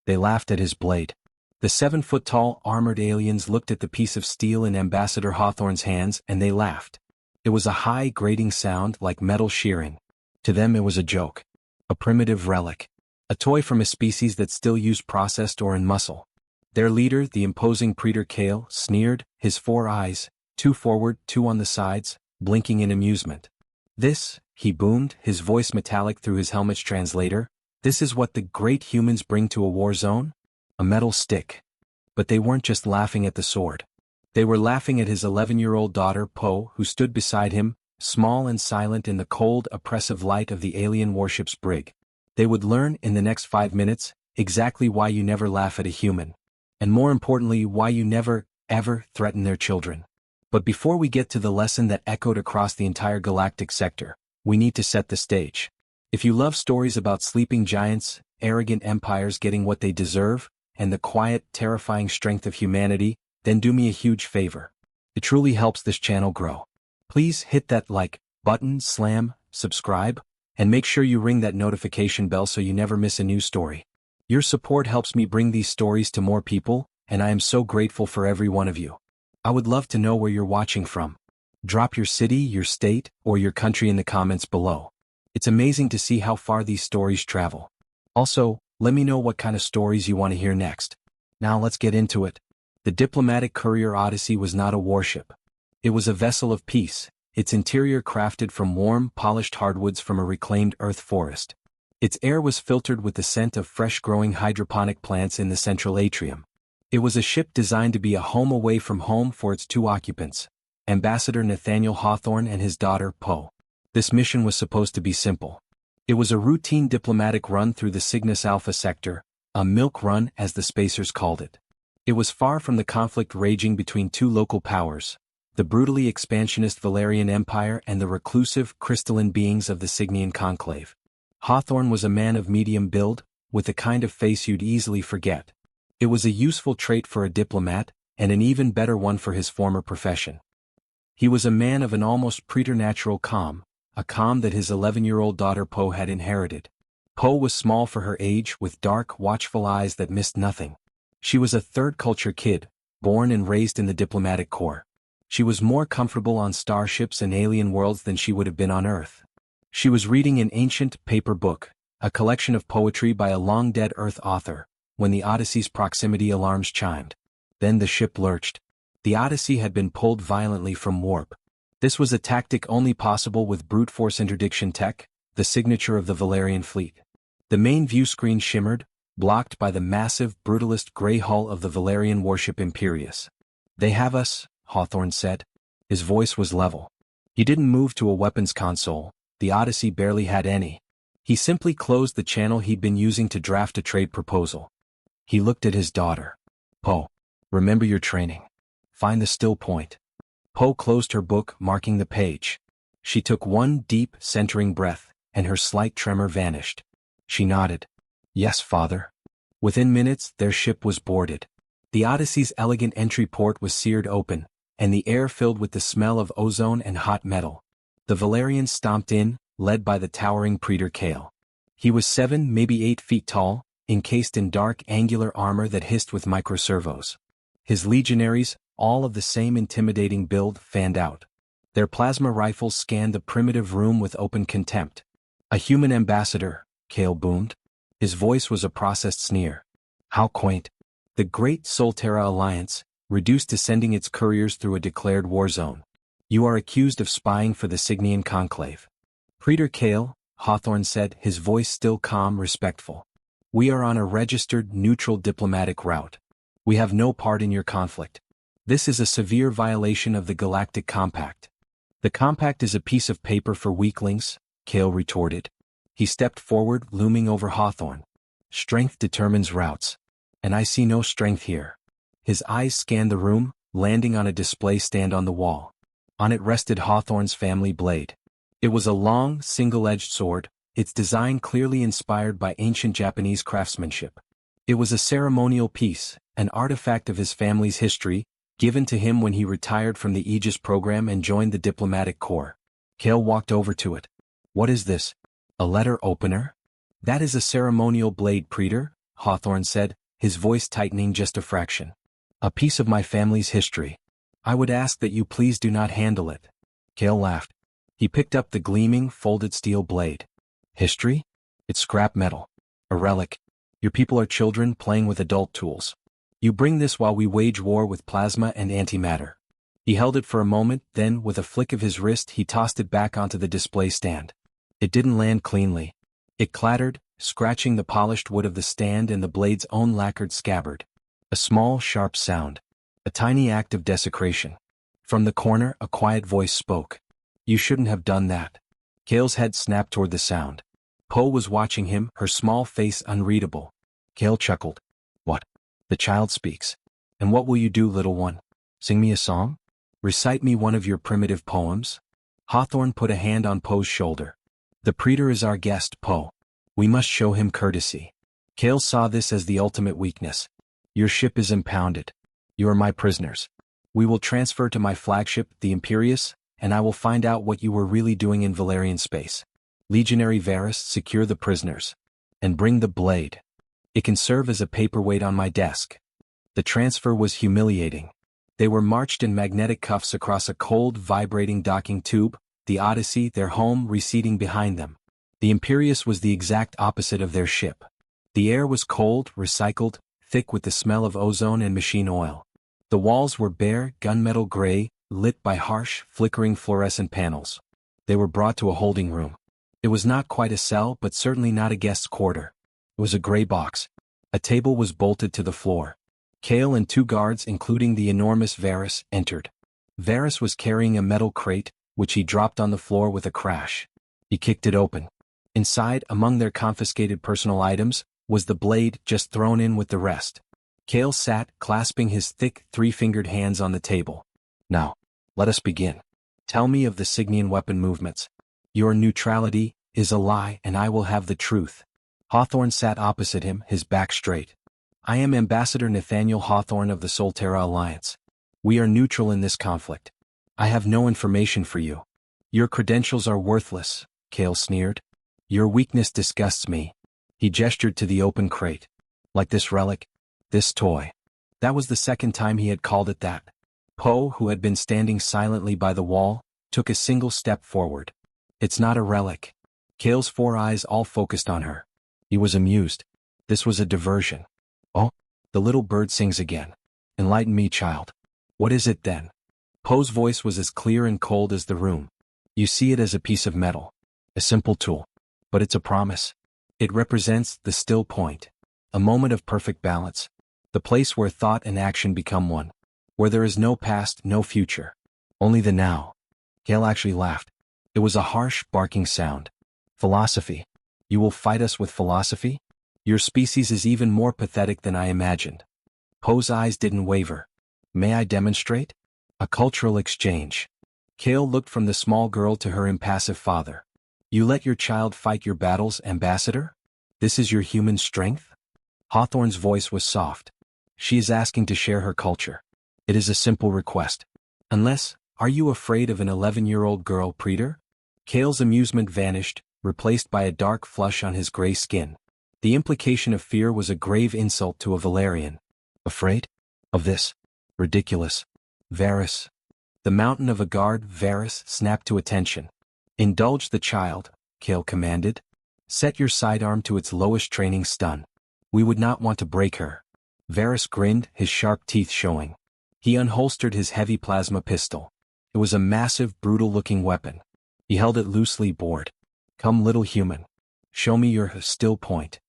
They laughed at his blade. The 7-foot-tall armored aliens looked at the piece of steel in Ambassador Hawthorne's hands and they laughed. It was a high, grating sound like metal shearing. To them it was a joke. A primitive relic. A toy from a species that still used processed or in muscle. Their leader, the imposing Praetor Kale, sneered, his 4 eyes, 2 forward, 2 on the sides, blinking in amusement. This, he boomed, his voice metallic through his helmet's translator, this is what the great humans bring to a war zone? A metal stick. But they weren't just laughing at the sword. They were laughing at his 11-year-old daughter, Poe, who stood beside him, small and silent in the cold, oppressive light of the alien warship's brig. They would learn, in the next 5 minutes, exactly why you never laugh at a human. And more importantly, why you never, ever threaten their children. But before we get to the lesson that echoed across the entire galactic sector, we need to set the stage. If you love stories about sleeping giants, arrogant empires getting what they deserve, and the quiet, terrifying strength of humanity, then do me a huge favor. It truly helps this channel grow. Please hit that like button, slam, subscribe, and make sure you ring that notification bell so you never miss a new story. Your support helps me bring these stories to more people, and I am so grateful for every one of you. I would love to know where you're watching from. Drop your city, your state, or your country in the comments below. It's amazing to see how far these stories travel. Also, let me know what kind of stories you want to hear next. Now let's get into it. The diplomatic courier Odyssey was not a warship. It was a vessel of peace, its interior crafted from warm, polished hardwoods from a reclaimed earth forest. Its air was filtered with the scent of fresh-growing hydroponic plants in the central atrium. It was a ship designed to be a home away from home for its 2 occupants, Ambassador Nathaniel Hawthorne and his daughter, Poe. This mission was supposed to be simple. It was a routine diplomatic run through the Cygnus Alpha sector, a milk run as the Spacers called it. It was far from the conflict raging between 2 local powers, the brutally expansionist Valerian Empire and the reclusive, crystalline beings of the Cygnian Conclave. Hawthorne was a man of medium build, with the kind of face you'd easily forget. It was a useful trait for a diplomat, and an even better one for his former profession. He was a man of an almost preternatural calm, a calm that his 11-year-old daughter Poe had inherited. Poe was small for her age, with dark, watchful eyes that missed nothing. She was a third-culture kid, born and raised in the diplomatic corps. She was more comfortable on starships and alien worlds than she would have been on Earth. She was reading an ancient paper book, a collection of poetry by a long-dead Earth author, when the Odyssey's proximity alarms chimed. Then the ship lurched. The Odyssey had been pulled violently from warp. This was a tactic only possible with brute force interdiction tech, the signature of the Valerian fleet. The main view screen shimmered, blocked by the massive, brutalist gray hull of the Valerian warship Imperius. "They have us," Hawthorne said. His voice was level. He didn't move to a weapons console. The Odyssey barely had any. He simply closed the channel he'd been using to draft a trade proposal. He looked at his daughter. "Poe, remember your training. Find the still point." Poe closed her book, marking the page. She took one deep, centering breath, and her slight tremor vanished. She nodded. "Yes, father." Within minutes, their ship was boarded. The Odyssey's elegant entry port was seared open, and the air filled with the smell of ozone and hot metal. The Valerians stomped in, led by the towering Praetor Kale. He was 7, maybe 8 feet tall, encased in dark, angular armor that hissed with microservos. His legionaries, all of the same intimidating build, fanned out. Their plasma rifles scanned the primitive room with open contempt. "A human ambassador," Kale boomed. His voice was a processed sneer. How quaint. The Great Solterra Alliance, reduced to sending its couriers through a declared war zone. "You are accused of spying for the Cygnian Conclave." "Praetor Kale," Hawthorne said, his voice still calm, respectful. "We are on a registered, neutral diplomatic route. We have no part in your conflict. This is a severe violation of the Galactic Compact." "The Compact is a piece of paper for weaklings," Kale retorted. He stepped forward, looming over Hawthorne. "Strength determines routes. And I see no strength here." His eyes scanned the room, landing on a display stand on the wall. On it rested Hawthorne's family blade. It was a long, single-edged sword, its design clearly inspired by ancient Japanese craftsmanship. It was a ceremonial piece, an artifact of his family's history, given to him when he retired from the Aegis program and joined the diplomatic corps. Kale walked over to it. "What is this? A letter opener?" "That is a ceremonial blade, Praetor," Hawthorne said, his voice tightening just a fraction. A piece of my family's history. I would ask that you please do not handle it. Cale laughed. He picked up the gleaming, folded steel blade. History? It's scrap metal. A relic. Your people are children playing with adult tools. You bring this while we wage war with plasma and antimatter. He held it for a moment, then, with a flick of his wrist, he tossed it back onto the display stand. It didn't land cleanly. It clattered, scratching the polished wood of the stand and the blade's own lacquered scabbard. A small, sharp sound. A tiny act of desecration. From the corner, a quiet voice spoke. You shouldn't have done that. Cale's head snapped toward the sound. Poe was watching him, her small face unreadable. Cale chuckled. What? The child speaks. And what will you do, little one? Sing me a song? Recite me one of your primitive poems? Hawthorne put a hand on Poe's shoulder. The Praetor is our guest, Poe. We must show him courtesy. Cale saw this as the ultimate weakness. Your ship is impounded. You are my prisoners. We will transfer to my flagship, the Imperius, and I will find out what you were really doing in Valerian space. Legionary Varus, secure the prisoners. And bring the blade. It can serve as a paperweight on my desk. The transfer was humiliating. They were marched in magnetic cuffs across a cold, vibrating docking tube, the Odyssey, their home, receding behind them. The Imperius was the exact opposite of their ship. The air was cold, recycled, thick with the smell of ozone and machine oil. The walls were bare, gunmetal gray, lit by harsh, flickering fluorescent panels. They were brought to a holding room. It was not quite a cell, but certainly not a guest's quarter. It was a gray box. A table was bolted to the floor. Cale and two guards, including the enormous Varus, entered. Varus was carrying a metal crate, which he dropped on the floor with a crash. He kicked it open. Inside, among their confiscated personal items, was the blade just thrown in with the rest. Cale sat, clasping his thick, three-fingered hands on the table. Now, let us begin. Tell me of the Signian weapon movements. Your neutrality is a lie, and I will have the truth. Hawthorne sat opposite him, his back straight. I am Ambassador Nathaniel Hawthorne of the Solterra Alliance. We are neutral in this conflict. I have no information for you. Your credentials are worthless, Cale sneered. Your weakness disgusts me. He gestured to the open crate. Like this relic, this toy. That was the second time he had called it that. Poe, who had been standing silently by the wall, took a single step forward. It's not a relic. Cale's four eyes all focused on her. He was amused. This was a diversion. Oh, the little bird sings again. Enlighten me, child. What is it then? Poe's voice was as clear and cold as the room. You see it as a piece of metal. A simple tool. But it's a promise. It represents the still point. A moment of perfect balance. The place where thought and action become one. Where there is no past, no future. Only the now. Cale actually laughed. It was a harsh, barking sound. Philosophy. You will fight us with philosophy? Your species is even more pathetic than I imagined. Poe's eyes didn't waver. May I demonstrate? A cultural exchange. Cale looked from the small girl to her impassive father. You let your child fight your battles, Ambassador? This is your human strength? Hawthorne's voice was soft. She is asking to share her culture. It is a simple request. Unless, are you afraid of an 11-year-old girl, Praetor? Cale's amusement vanished, replaced by a dark flush on his gray skin. The implication of fear was a grave insult to a Valerian. Afraid? Of this? Ridiculous. Varus. The mountain of a guard, Varus, snapped to attention. Indulge the child, Cale commanded. Set your sidearm to its lowest training stun. We would not want to break her. Varus grinned, his sharp teeth showing. He unholstered his heavy plasma pistol. It was a massive, brutal-looking weapon. He held it loosely, bored. Come, little human. Show me your still point.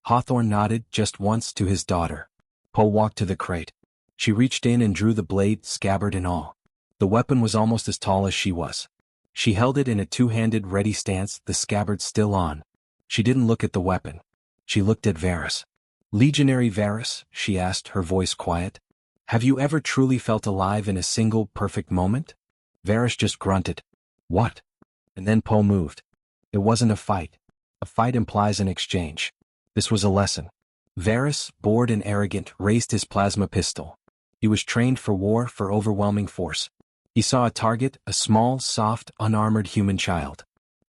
Hawthorne nodded just once to his daughter. Poe walked to the crate. She reached in and drew the blade, scabbard and all. The weapon was almost as tall as she was. She held it in a two-handed ready stance, the scabbard still on. She didn't look at the weapon. She looked at Varus. Legionary Varus, she asked, her voice quiet. Have you ever truly felt alive in a single, perfect moment? Varus just grunted. What? And then Poe moved. It wasn't a fight. A fight implies an exchange. This was a lesson. Varus, bored and arrogant, raised his plasma pistol. He was trained for war, for overwhelming force. He saw a target, a small, soft, unarmored human child.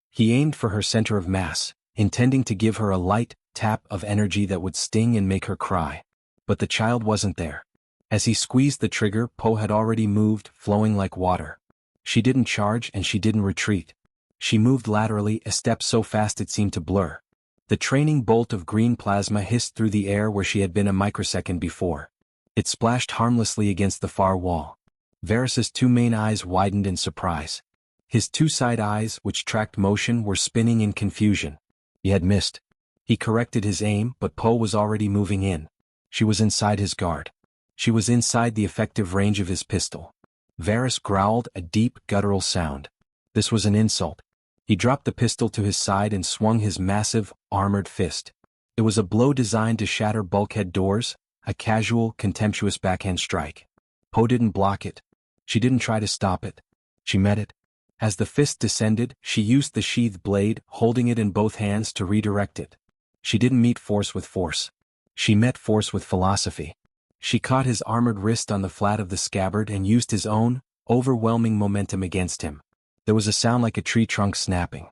He aimed for her center of mass, intending to give her a light, tap of energy that would sting and make her cry. But the child wasn't there. As he squeezed the trigger, Poe had already moved, flowing like water. She didn't charge and she didn't retreat. She moved laterally, a step so fast it seemed to blur. The training bolt of green plasma hissed through the air where she had been a microsecond before. It splashed harmlessly against the far wall. Varys's two main eyes widened in surprise. His two side eyes, which tracked motion, were spinning in confusion. He had missed. He corrected his aim, but Poe was already moving in. She was inside his guard. She was inside the effective range of his pistol. Varys growled, a deep, guttural sound. This was an insult. He dropped the pistol to his side and swung his massive, armored fist. It was a blow designed to shatter bulkhead doors, a casual, contemptuous backhand strike. Poe didn't block it. She didn't try to stop it. She met it. As the fist descended, she used the sheathed blade, holding it in both hands to redirect it. She didn't meet force with force. She met force with philosophy. She caught his armored wrist on the flat of the scabbard and used his own, overwhelming momentum against him. There was a sound like a tree trunk snapping.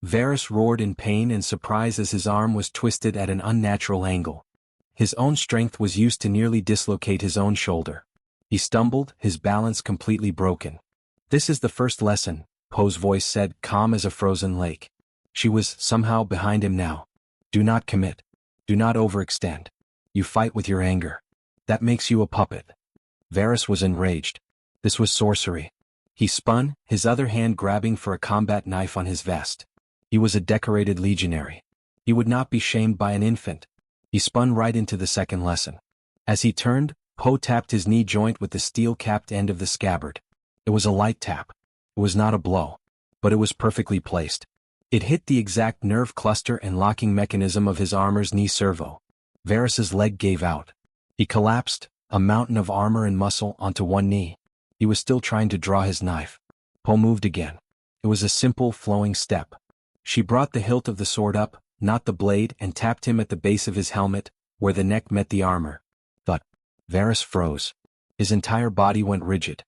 Varys roared in pain and surprise as his arm was twisted at an unnatural angle. His own strength was used to nearly dislocate his own shoulder. He stumbled, his balance completely broken. "This is the first lesson," Poe's voice said, calm as a frozen lake. She was somehow behind him now. "Do not commit. Do not overextend. You fight with your anger. That makes you a puppet." Varys was enraged. This was sorcery. He spun, his other hand grabbing for a combat knife on his vest. He was a decorated legionary. He would not be shamed by an infant. He spun right into the second lesson. As he turned, Poe tapped his knee joint with the steel-capped end of the scabbard. It was a light tap. It was not a blow. But it was perfectly placed. It hit the exact nerve cluster and locking mechanism of his armor's knee servo. Varys's leg gave out. He collapsed, a mountain of armor and muscle, onto one knee. He was still trying to draw his knife. Poe moved again. It was a simple, flowing step. She brought the hilt of the sword up, not the blade, and tapped him at the base of his helmet, where the neck met the armor. Thud. Varys froze. His entire body went rigid.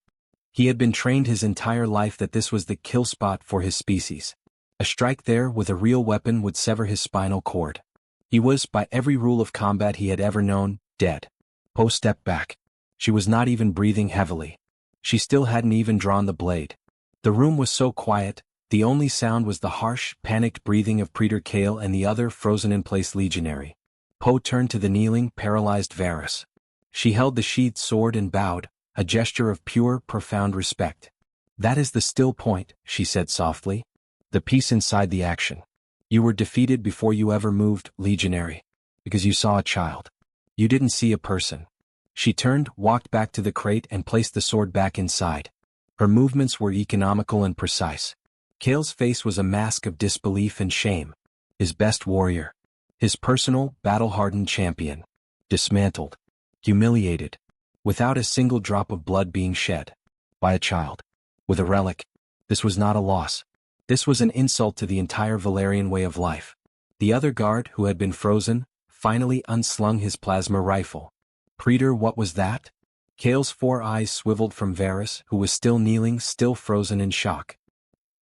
He had been trained his entire life that this was the kill spot for his species. A strike there with a real weapon would sever his spinal cord. He was, by every rule of combat he had ever known, dead. Poe stepped back. She was not even breathing heavily. She still hadn't even drawn the blade. The room was so quiet, the only sound was the harsh, panicked breathing of Praetor Kale and the other frozen-in-place legionary. Poe turned to the kneeling, paralyzed Varys. She held the sheathed sword and bowed, a gesture of pure, profound respect. "That is the still point," she said softly. "The peace inside the action. You were defeated before you ever moved, legionary. Because you saw a child. You didn't see a person." She turned, walked back to the crate and placed the sword back inside. Her movements were economical and precise. Kale's face was a mask of disbelief and shame. His best warrior. His personal, battle-hardened champion. Dismantled. Humiliated. Without a single drop of blood being shed. By a child. With a relic. This was not a loss. This was an insult to the entire Valyrian way of life. The other guard, who had been frozen, finally unslung his plasma rifle. "Praetor, what was that?" Kale's 4 eyes swiveled from Varys, who was still kneeling, still frozen in shock.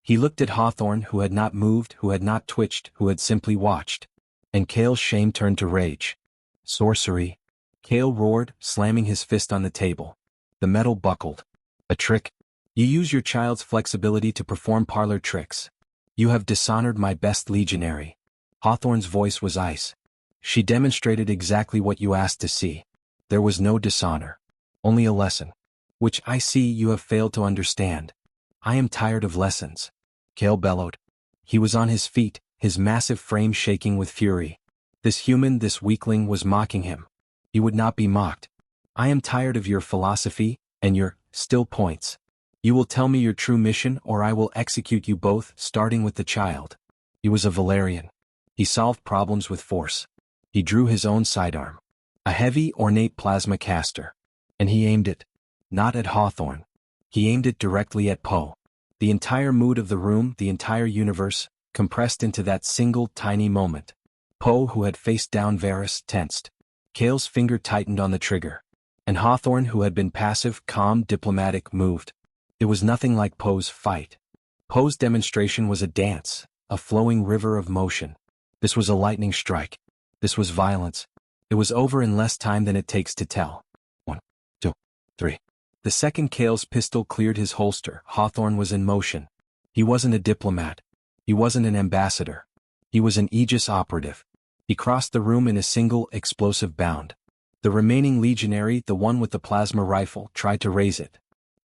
He looked at Hawthorne, who had not moved, who had not twitched, who had simply watched. And Kale's shame turned to rage. "Sorcery!" Kale roared, slamming his fist on the table. The metal buckled. "A trick? You use your child's flexibility to perform parlor tricks. You have dishonored my best legionary." Hawthorne's voice was ice. "She demonstrated exactly what you asked to see. There was no dishonor. Only a lesson. Which I see you have failed to understand. I am tired of lessons." Kale bellowed. He was on his feet, his massive frame shaking with fury. This human, this weakling, was mocking him. He would not be mocked. "I am tired of your philosophy, and your still points. You will tell me your true mission or I will execute you both, starting with the child." He was a Valyrian. He solved problems with force. He drew his own sidearm. A heavy, ornate plasma caster. And he aimed it. Not at Hawthorne. He aimed it directly at Poe. The entire mood of the room, the entire universe, compressed into that single, tiny moment. Poe, who had faced down Varys, tensed. Kale's finger tightened on the trigger. And Hawthorne, who had been passive, calm, diplomatic, moved. It was nothing like Poe's fight. Poe's demonstration was a dance, a flowing river of motion. This was a lightning strike. This was violence. It was over in less time than it takes to tell. 1, 2, 3. The second Kale's pistol cleared his holster, Hawthorne was in motion. He wasn't a diplomat. He wasn't an ambassador. He was an Aegis operative. He crossed the room in a single, explosive bound. The remaining legionary, the one with the plasma rifle, tried to raise it.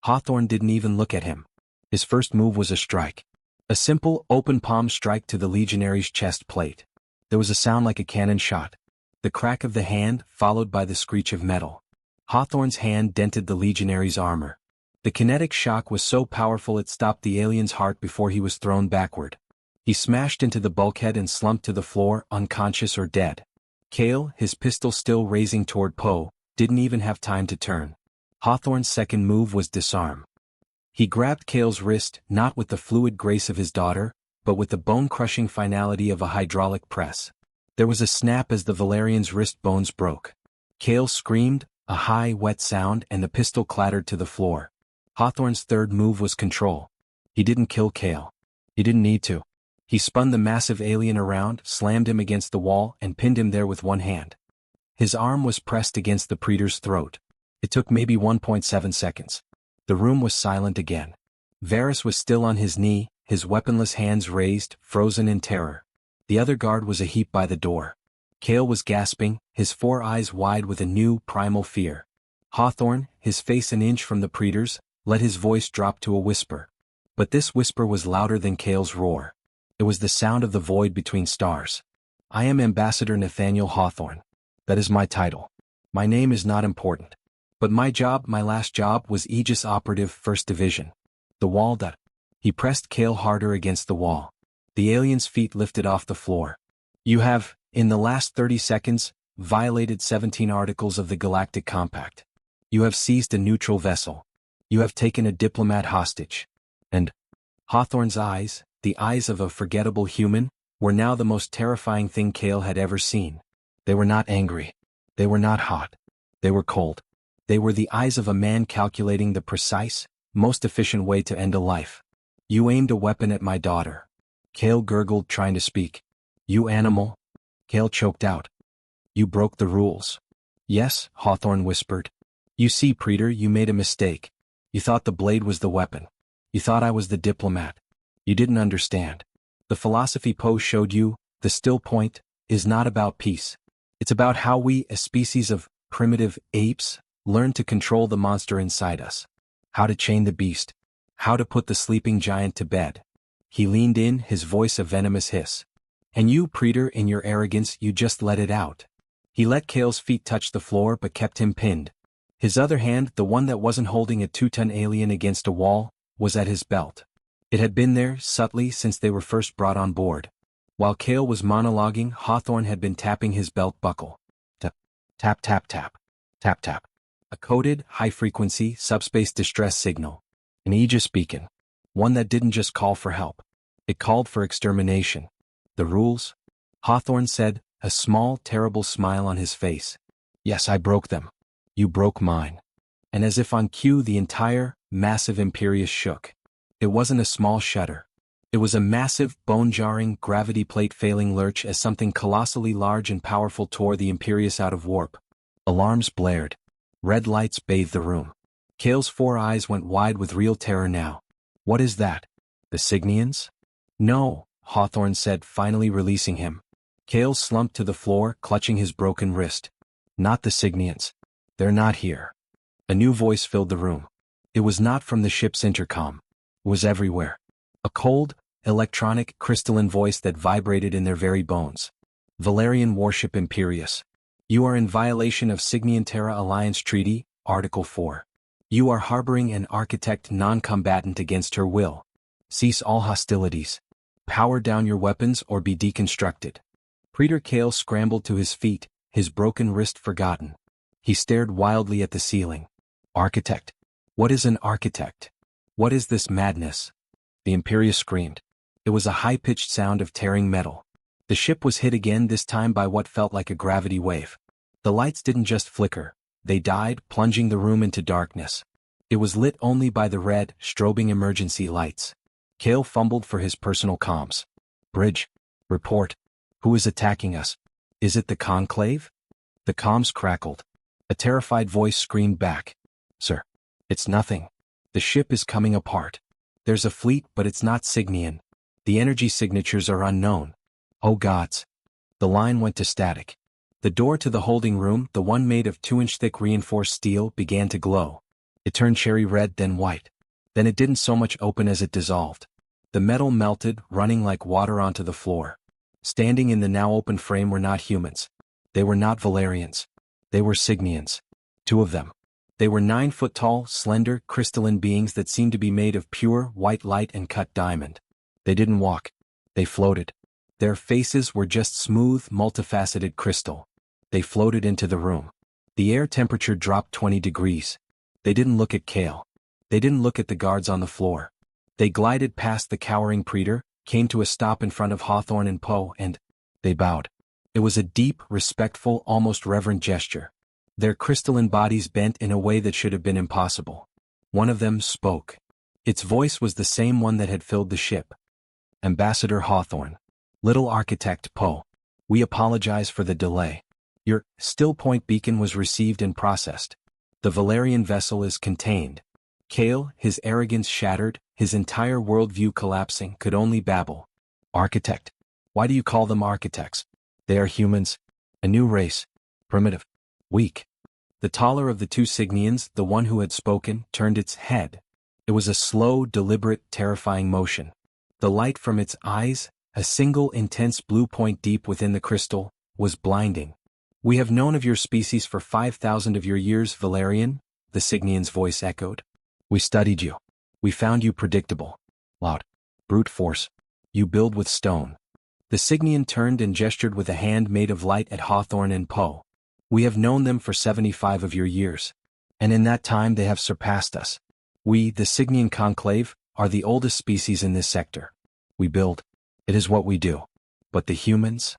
Hawthorne didn't even look at him. His first move was a strike. A simple, open palm strike to the legionary's chest plate. There was a sound like a cannon shot. The crack of the hand, followed by the screech of metal. Hawthorne's hand dented the legionary's armor. The kinetic shock was so powerful it stopped the alien's heart before he was thrown backward. He smashed into the bulkhead and slumped to the floor, unconscious or dead. Kale, his pistol still raising toward Poe, didn't even have time to turn. Hawthorne's second move was disarm. He grabbed Kale's wrist, not with the fluid grace of his daughter, but with the bone-crushing finality of a hydraulic press. There was a snap as the Valerian's wrist bones broke. Kale screamed, a high, wet sound, and the pistol clattered to the floor. Hawthorne's third move was control. He didn't kill Kale. He didn't need to. He spun the massive alien around, slammed him against the wall, and pinned him there with one hand. His arm was pressed against the Praetor's throat. It took maybe 1.7 seconds. The room was silent again. Varys was still on his knee, his weaponless hands raised, frozen in terror. The other guard was a heap by the door. Kale was gasping, his 4 eyes wide with a new, primal fear. Hawthorne, his face an inch from the Praetor's, let his voice drop to a whisper. But this whisper was louder than Kale's roar. It was the sound of the void between stars. I am Ambassador Nathaniel Hawthorne. That is my title. My name is not important. But my last job was Aegis Operative 1st Division. The wall that. He pressed Kale harder against the wall. The alien's feet lifted off the floor. You have, in the last 30 seconds, violated 17 articles of the Galactic Compact. You have seized a neutral vessel. You have taken a diplomat hostage. And Hawthorne's eyes, the eyes of a forgettable human, were now the most terrifying thing Kale had ever seen. They were not angry. They were not hot. They were cold. They were the eyes of a man calculating the precise, most efficient way to end a life. You aimed a weapon at my daughter. Kale gurgled, trying to speak. You animal. Kale choked out. You broke the rules. Yes, Hawthorne whispered. You see, Praetor, you made a mistake. You thought the blade was the weapon. You thought I was the diplomat. You didn't understand. The philosophy Poe showed you, the still point, is not about peace. It's about how we, a species of primitive apes, learn to control the monster inside us. How to chain the beast. How to put the sleeping giant to bed. He leaned in, his voice a venomous hiss. And you, Praetor, in your arrogance, you just let it out. He let Kale's feet touch the floor but kept him pinned. His other hand, the one that wasn't holding a 2-ton alien against a wall, was at his belt. It had been there, subtly, since they were first brought on board. While Kale was monologuing, Hawthorne had been tapping his belt buckle. Tap, tap, tap, tap, tap, tap. A coded, high-frequency, subspace distress signal. An Aegis beacon. One that didn't just call for help. It called for extermination. The rules? Hawthorne said, a small, terrible smile on his face. Yes, I broke them. You broke mine. And as if on cue, the entire, massive Imperius shook. It wasn't a small shudder. It was a massive, bone-jarring, gravity plate-failing lurch as something colossally large and powerful tore the Imperius out of warp. Alarms blared. Red lights bathed the room. Kale's 4 eyes went wide with real terror now. What is that? The Signians? No, Hawthorne said, finally releasing him. Kale slumped to the floor, clutching his broken wrist. Not the Signians. They're not here. A new voice filled the room. It was not from the ship's intercom. It was everywhere. A cold, electronic, crystalline voice that vibrated in their very bones. Valerian warship Imperius. You are in violation of Signian Terra Alliance Treaty, Article 4. You are harboring an architect non-combatant against her will. Cease all hostilities. Power down your weapons or be deconstructed. Praetor Kale scrambled to his feet, his broken wrist forgotten. He stared wildly at the ceiling. Architect? What is an architect? What is this madness? The Imperius screamed. It was a high-pitched sound of tearing metal. The ship was hit again, this time by what felt like a gravity wave. The lights didn't just flicker. They died, plunging the room into darkness. It was lit only by the red, strobing emergency lights. Kale fumbled for his personal comms. Bridge. Report. Who is attacking us? Is it the conclave? The comms crackled. A terrified voice screamed back. Sir. It's nothing. The ship is coming apart. There's a fleet, but it's not Cygnian. The energy signatures are unknown. Oh gods. The line went to static. The door to the holding room, the one made of 2-inch thick reinforced steel, began to glow. It turned cherry red, then white. Then it didn't so much open as it dissolved. The metal melted, running like water onto the floor. Standing in the now open frame were not humans. They were not Valerians. They were Cygnians. 2 of them. They were 9-foot-tall, slender, crystalline beings that seemed to be made of pure, white light and cut diamond. They didn't walk. They floated. Their faces were just smooth, multifaceted crystal. They floated into the room. The air temperature dropped 20 degrees. They didn't look at Kale. They didn't look at the guards on the floor. They glided past the cowering Praetor, came to a stop in front of Hawthorne and Poe, and they bowed. It was a deep, respectful, almost reverent gesture. Their crystalline bodies bent in a way that should have been impossible. One of them spoke. Its voice was the same one that had filled the ship. Ambassador Hawthorne. Little Architect Poe. We apologize for the delay. Your still point beacon was received and processed. The Valerian vessel is contained. Kale, his arrogance shattered, his entire worldview collapsing, could only babble. Architect. Why do you call them architects? They are humans. A new race. Primitive. Weak. The taller of the 2 Cygnians, the one who had spoken, turned its head. It was a slow, deliberate, terrifying motion. The light from its eyes, a single intense blue point deep within the crystal, was blinding. We have known of your species for 5,000 of your years, Valerian, the Cygnian's voice echoed. We studied you. We found you predictable. Loud. Brute force. You build with stone. The Cygnian turned and gestured with a hand made of light at Hawthorne and Poe. We have known them for 75 of your years. And in that time they have surpassed us. We, the Cygnian conclave, are the oldest species in this sector. We build. It is what we do. But the humans?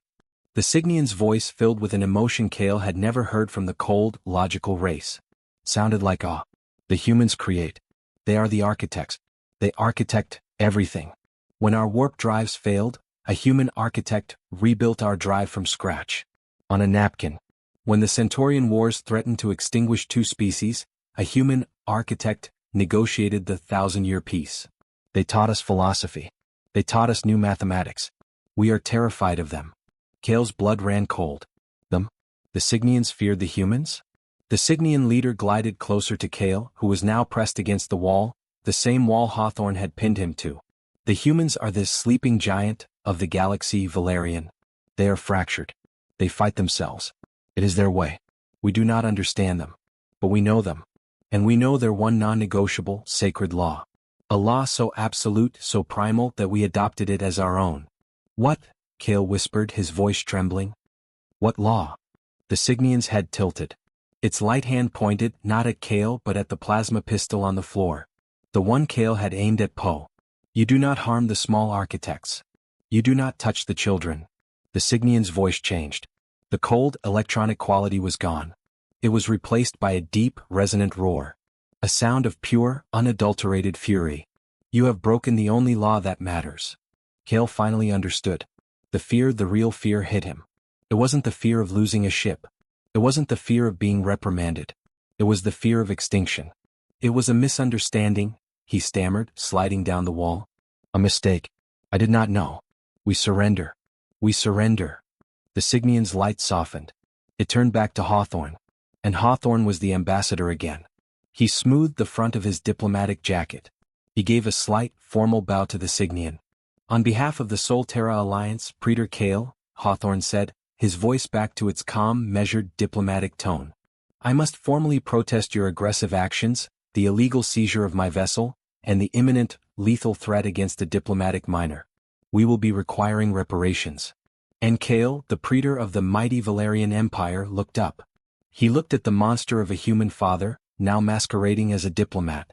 The Cygnian's voice, filled with an emotion Kale had never heard from the cold, logical race, sounded like awe. The humans create. They are the architects. They architect everything. When our warp drives failed, a human architect rebuilt our drive from scratch. On a napkin. When the Centaurian Wars threatened to extinguish 2 species, a human architect negotiated the 1,000-year peace. They taught us philosophy. They taught us new mathematics. We are terrified of them. Kale's blood ran cold. Them? The Cygnians feared the humans? The Cygnian leader glided closer to Kale, who was now pressed against the wall, the same wall Hawthorne had pinned him to. The humans are this sleeping giant of the galaxy, Valerian. They are fractured. They fight themselves. It is their way. We do not understand them. But we know them. And we know their one non-negotiable, sacred law. A law so absolute, so primal, that we adopted it as our own. What? Kale whispered, his voice trembling. What law? The Cygnian's head tilted. Its light hand pointed, not at Kale but at the plasma pistol on the floor. The one Kale had aimed at Poe. You do not harm the small architects. You do not touch the children. The Cygnian's voice changed. The cold, electronic quality was gone. It was replaced by a deep, resonant roar. A sound of pure, unadulterated fury. You have broken the only law that matters. Kale finally understood. The real fear hit him. It wasn't the fear of losing a ship. It wasn't the fear of being reprimanded. It was the fear of extinction. It was a misunderstanding, he stammered, sliding down the wall. A mistake. I did not know. We surrender. We surrender. The Cygnian's light softened. It turned back to Hawthorne. And Hawthorne was the ambassador again. He smoothed the front of his diplomatic jacket. He gave a slight, formal bow to the Cygnian. On behalf of the Solterra Alliance, Praetor Kale, Hawthorne said, his voice back to its calm, measured, diplomatic tone. I must formally protest your aggressive actions, the illegal seizure of my vessel, and the imminent, lethal threat against a diplomatic minor. We will be requiring reparations. And Kale, the Praetor of the mighty Valerian Empire, looked up. He looked at the monster of a human father, now masquerading as a diplomat.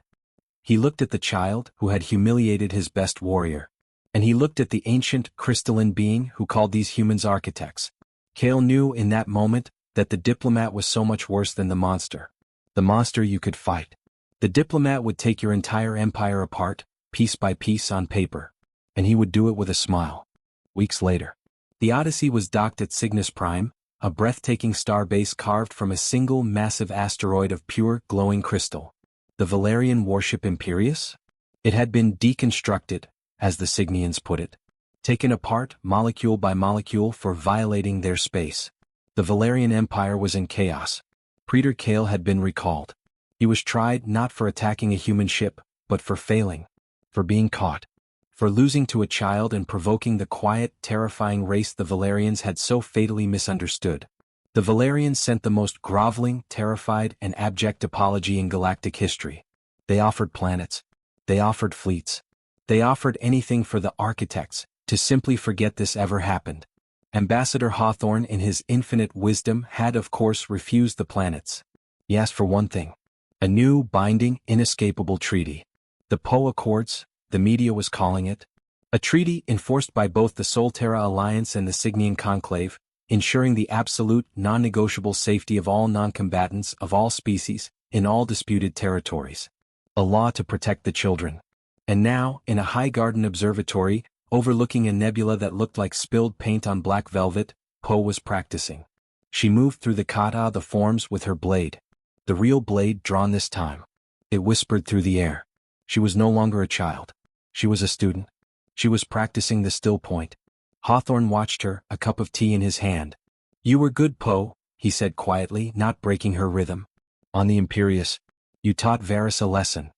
He looked at the child who had humiliated his best warrior. And he looked at the ancient, crystalline being who called these humans architects. Kale knew in that moment that the diplomat was so much worse than the monster. The monster you could fight. The diplomat would take your entire empire apart, piece by piece on paper. And he would do it with a smile. Weeks later. The Odyssey was docked at Cygnus Prime, a breathtaking star base carved from a single massive asteroid of pure, glowing crystal. The Valerian warship Imperius? It had been deconstructed, as the Cygnians put it, taken apart molecule by molecule for violating their space. The Valerian Empire was in chaos. Praetor Kale had been recalled. He was tried not for attacking a human ship, but for failing, for being caught, for losing to a child and provoking the quiet, terrifying race the Valerians had so fatally misunderstood. The Valerians sent the most groveling, terrified, and abject apology in galactic history. They offered planets. They offered fleets. They offered anything for the architects to simply forget this ever happened. Ambassador Hawthorne in his infinite wisdom had of course refused the planets. He asked for one thing. A new, binding, inescapable treaty. The Poe Accords, the media was calling it. A treaty enforced by both the Solterra Alliance and the Cygnian Conclave, ensuring the absolute, non-negotiable safety of all non-combatants of all species, in all disputed territories. A law to protect the children. And now, in a high-garden observatory, overlooking a nebula that looked like spilled paint on black velvet, Poe was practicing. She moved through the kata the forms with her blade. The real blade drawn this time. It whispered through the air. She was no longer a child. She was a student. She was practicing the still point. Hawthorne watched her, a cup of tea in his hand. "You were good, Poe," he said quietly, not breaking her rhythm. "On the Imperius. You taught Varys a lesson."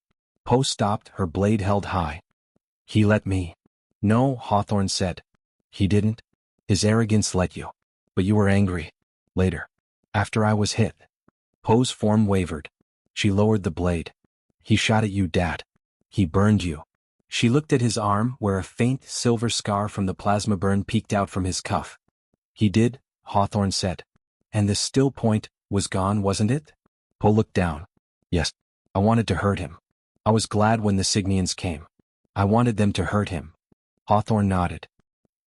Poe stopped, her blade held high. "He let me." "No," Hawthorne said. "He didn't. His arrogance let you. But you were angry. Later. After I was hit." Poe's form wavered. She lowered the blade. "He shot at you, Dad. He burned you." She looked at his arm where a faint silver scar from the plasma burn peeked out from his cuff. "He did," Hawthorne said. "And the still point was gone, wasn't it?" Poe looked down. "Yes. I wanted to hurt him. I was glad when the Cygnians came. I wanted them to hurt him." Hawthorne nodded.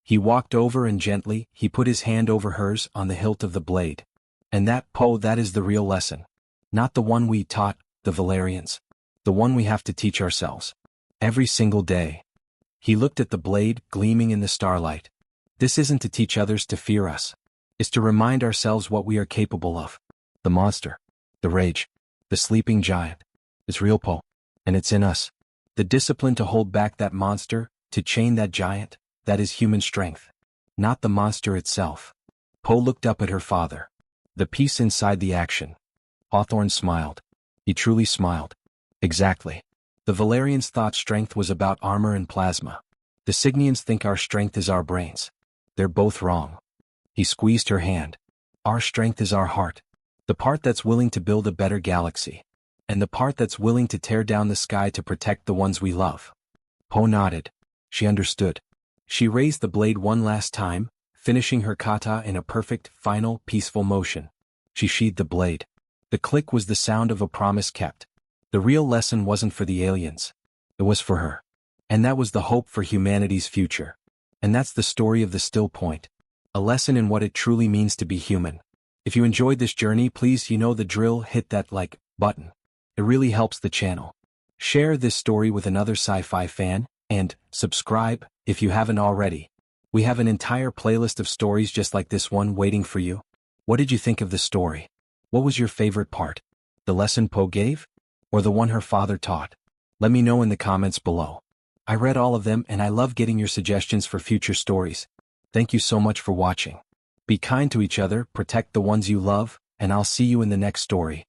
He walked over and gently, he put his hand over hers on the hilt of the blade. "And that, Poe, that is the real lesson. Not the one we taught, the Valerians. The one we have to teach ourselves. Every single day." He looked at the blade, gleaming in the starlight. "This isn't to teach others to fear us. It's to remind ourselves what we are capable of. The monster. The rage. The sleeping giant. It's real, Poe. And it's in us. The discipline to hold back that monster, to chain that giant, that is human strength. Not the monster itself." Poe looked up at her father. The peace inside the action. Hawthorne smiled. He truly smiled. "Exactly. The Valerians thought strength was about armor and plasma. The Cygnians think our strength is our brains. They're both wrong." He squeezed her hand. "Our strength is our heart. The part that's willing to build a better galaxy. And the part that's willing to tear down the sky to protect the ones we love." Poe nodded. She understood. She raised the blade one last time, finishing her kata in a perfect, final, peaceful motion. She sheathed the blade. The click was the sound of a promise kept. The real lesson wasn't for the aliens. It was for her. And that was the hope for humanity's future. And that's the story of the still point. A lesson in what it truly means to be human. If you enjoyed this journey, please, you know the drill, hit that like button. It really helps the channel. Share this story with another sci-fi fan, and subscribe if you haven't already. We have an entire playlist of stories just like this one waiting for you. What did you think of the story? What was your favorite part? The lesson Poe gave? Or the one her father taught? Let me know in the comments below. I read all of them and I love getting your suggestions for future stories. Thank you so much for watching. Be kind to each other, protect the ones you love, and I'll see you in the next story.